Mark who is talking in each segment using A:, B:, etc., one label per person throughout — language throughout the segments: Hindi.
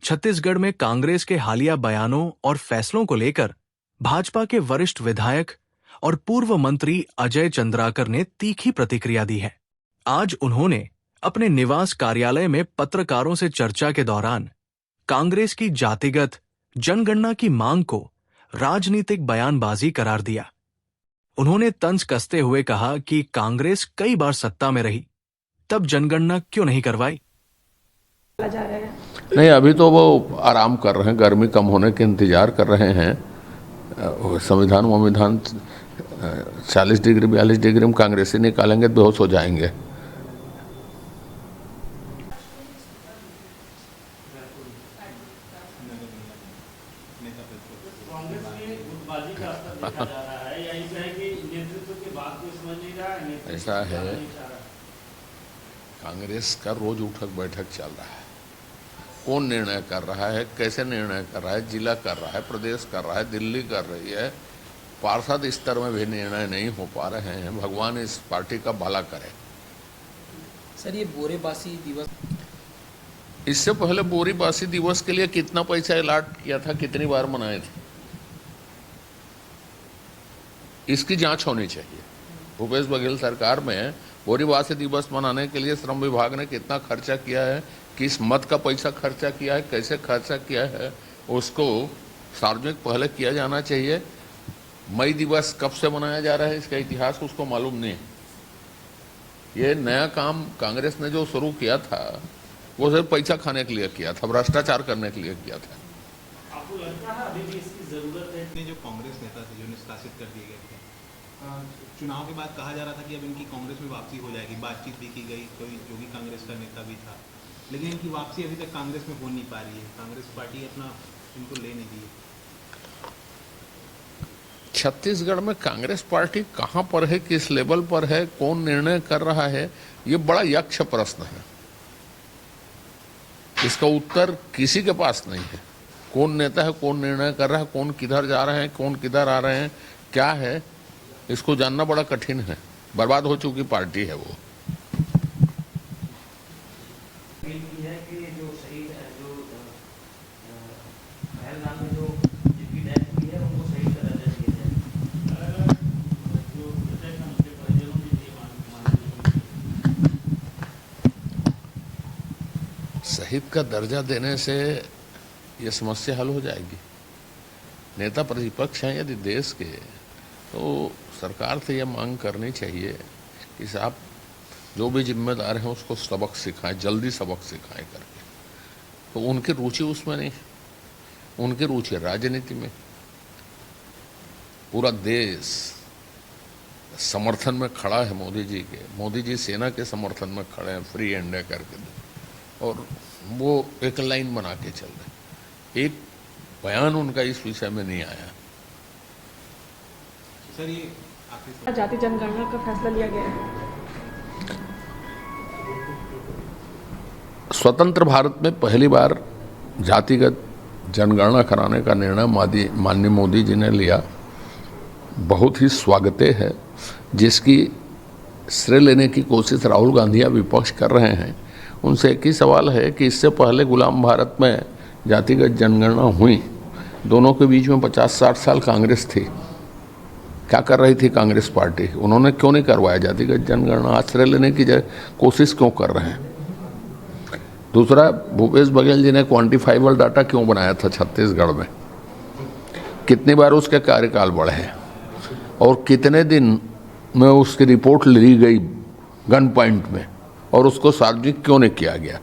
A: छत्तीसगढ़ में कांग्रेस के हालिया बयानों और फैसलों को लेकर भाजपा के वरिष्ठ विधायक और पूर्व मंत्री अजय चंद्राकर ने तीखी प्रतिक्रिया दी है। आज उन्होंने अपने निवास कार्यालय में पत्रकारों से चर्चा के दौरान कांग्रेस की जातिगत जनगणना की मांग को राजनीतिक बयानबाजी करार दिया। उन्होंने तंज कसते हुए कहा कि कांग्रेस कई बार सत्ता में रही, तब जनगणना क्यों नहीं करवाई?
B: नहीं, अभी तो वो आराम कर रहे हैं, गर्मी कम होने के इंतजार कर रहे हैं। संविधान 40 डिग्री 42 डिग्री में कांग्रेसी निकालेंगे तो बेहोश हो जाएंगे। ऐसा है, कांग्रेस का रोज उठक बैठक चल रहा है। कौन निर्णय कर रहा है, कैसे निर्णय कर रहा है, जिला कर रहा है, प्रदेश कर रहा है, दिल्ली कर रही है, पार्षद स्तर में भी निर्णय नहीं हो पा रहे हैं। भगवान इस पार्टी का भला करे।
C: सर, ये बोरेबासी दिवस,
B: इससे पहले बोरीबासी दिवस के लिए कितना पैसा अलॉट किया था, कितनी बार मनाए थे, इसकी जांच होनी चाहिए। भूपेश बघेल सरकार में बोरीबासी दिवस मनाने के लिए श्रम विभाग ने कितना खर्चा किया है, किस मद का पैसा खर्चा किया है, कैसे खर्चा किया है, उसको सार्वजनिक पहले किया जाना चाहिए। मई दिवस कब से मनाया जा रहा है, इसका इतिहास उसको मालूम नहीं है। ये नया काम कांग्रेस ने जो शुरू किया था वो सिर्फ पैसा खाने के लिए किया था, भ्रष्टाचार करने के लिए किया था।
D: आपको लगता है अभी भी इसकी जरूरत है? जो कांग्रेस नेता थे जो निष्कासित कर दिए गए थे, चुनाव के बाद कहा जा रहा था कि अब इनकी कांग्रेस में वापसी हो जाएगी, बातचीत भी की गई, कोई जो भी कांग्रेस का नेता भी था, लेकिन इनकी वापसी अभी तक कांग्रेस में हो नहीं पा रही है। कांग्रेस पार्टी अपना इनको ले नहीं दी है।
B: छत्तीसगढ़ में कांग्रेस पार्टी कहां पर है, किस लेवल पर है, कौन निर्णय कर रहा है, ये बड़ा यक्ष प्रश्न है। इसका उत्तर किसी के पास नहीं है। कौन नेता है, कौन निर्णय कर रहा है, कौन किधर जा रहे हैं, कौन किधर आ रहे हैं, क्या है, इसको जानना बड़ा कठिन है। बर्बाद हो चुकी पार्टी है वो। शहीद का दर्जा देने से यह समस्या हल हो जाएगी। नेता प्रतिपक्ष हैं यदि देश के, तो सरकार से यह मांग करनी चाहिए कि साहब जो भी जिम्मेदार हैं उसको सबक सिखाएं, जल्दी सबक सिखाएं करके। तो उनकी रुचि उसमें नहीं, उनकी रुचि राजनीति में। पूरा देश समर्थन में खड़ा है मोदी जी के, मोदी जी सेना के समर्थन में खड़े हैं, फ्री इंडिया करके, और वो एक लाइन बना के चल रहे। एक बयान उनका इस विषय में नहीं आया।
D: सर, ये
E: जाति जनगणना का फैसला लिया गया है।
B: स्वतंत्र भारत में पहली बार जातिगत जनगणना कराने का निर्णय माननीय मोदी जी ने लिया। बहुत ही स्वागते है, जिसकी श्रेय लेने की कोशिश राहुल गांधी या विपक्ष कर रहे हैं। उनसे एक ही सवाल है कि इससे पहले गुलाम भारत में जातिगत जनगणना हुई, दोनों के बीच में 50-60 साल कांग्रेस थी। क्या कर रही थी कांग्रेस पार्टी? उन्होंने क्यों नहीं करवाया जातिगत जनगणना? आश्रय लेने की कोशिश क्यों कर रहे हैं? दूसरा, भूपेश बघेल जी ने क्वांटिफाइबल डाटा क्यों बनाया था छत्तीसगढ़ में? कितनी बार उसके कार्यकाल बढ़े हैं और कितने दिन में उसकी रिपोर्ट ली गई गन पॉइंट में, और उसको सार्वजनिक क्यों नहीं किया गया?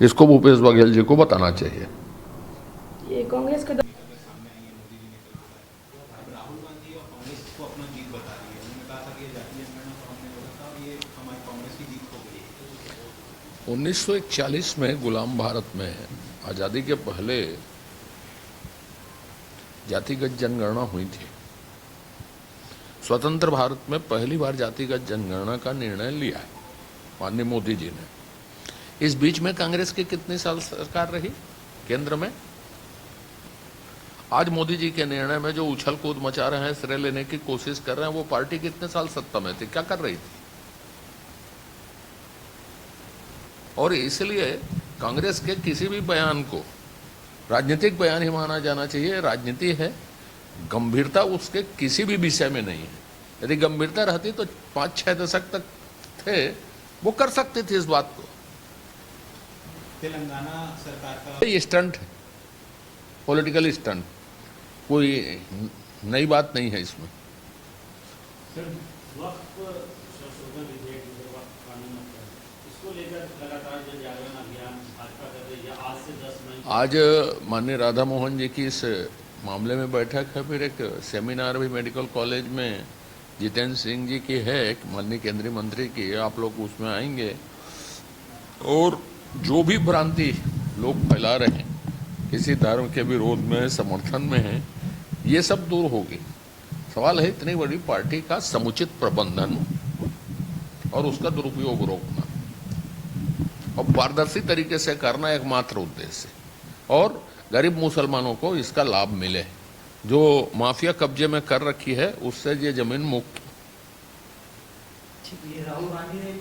B: इसको भूपेश बघेल जी को बताना चाहिए।
E: ये कांग्रेस का
D: राहुल गांधी और कांग्रेस को अपना जीत बता रही है। उन्होंने कहा था कि जातीय जनगणना तो हमने बोला था और ये हमारी कांग्रेस की जीत हो गई।
B: 1941 में गुलाम भारत में आज़ादी के पहले जातिगत जनगणना हुई थी। स्वतंत्र भारत में पहली बार जातिगत जनगणना का निर्णय लिया है माननीय मोदी जी ने। इस बीच में कांग्रेस की कितने साल सरकार रही केंद्र में? आज मोदी जी के निर्णय में जो उछल कूद मचा रहे हैं, श्रेय लेने की कोशिश कर रहे हैं, वो पार्टी कितने साल सत्ता में थी, क्या कर रही थी? और इसलिए कांग्रेस के किसी भी बयान को राजनीतिक बयान ही माना जाना चाहिए। राजनीति है, गंभीरता उसके किसी भी विषय में नहीं है। यदि गंभीरता रहती तो 5-6 दशक तक थे वो कर सकते थे इस बात को।
D: तेलंगाना सरकार का
B: ये स्टंट है, पॉलिटिकल स्टंट, कोई नई बात नहीं है इसमें।
F: सर, वक्फ संशोधन विधेयक वक्फ कानून इसको लेकर लगातार जो जागरण अभियान भाजपा कर रही है आज से 10 मई
B: आज माननीय राधा मोहन जी की इस मामले में बैठक है, फिर एक सेमिनार भी मेडिकल कॉलेज में जितेंद्र सिंह जी की है, एक माननीय केंद्रीय मंत्री की, आप लोग उसमें आएंगे। और जो भी भ्रांति लोग फैला रहे हैं किसी धर्म के विरोध में, समर्थन में है, ये सब दूर होगी। सवाल है इतनी बड़ी पार्टी का समुचित प्रबंधन और उसका दुरुपयोग रोकना और पारदर्शी तरीके से करना एकमात्र उद्देश्य, और गरीब मुसलमानों को इसका लाभ मिले। जो माफिया कब्जे में कर रखी है उससे ये जमीन मुक्त।
C: ठीक है, राहुल गांधी ने